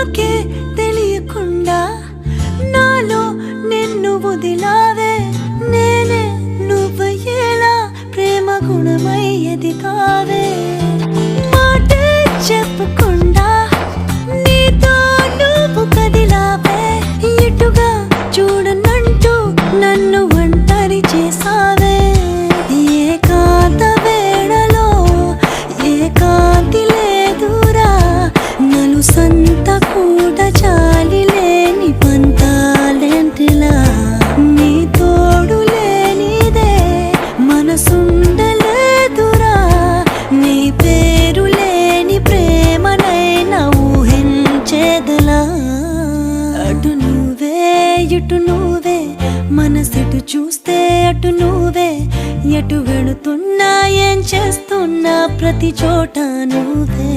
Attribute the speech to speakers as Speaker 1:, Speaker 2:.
Speaker 1: నాకే తెలియకుండా నాలో నిన్ను వదిలావే నేనే నువ్వయ్యేలా ప్రేమ గుణమయ్యేది కావే మాటే చెప్పకుండా నీతో నువ్వు కదిలావే ఇటుగా చూడనంటూ నన్ను ఒంటరి చేసావే ఏకాంత వేళలో ఏకాంతి లేదురా నలుసంత కూడా చాలి లేని పంతాలెంటిలా నీ తోడు లేనిదే మనసుండలేదురా నీ పేరు లేని ప్రేమనైనా ఊహించేదలా అటు నువ్వే ఇటు నువ్వే మనసెటు చూస్తే అటు నువ్వే ఎటు వెళుతున్నా ఏం చేస్తున్నా ప్రతి చోట నువ్వే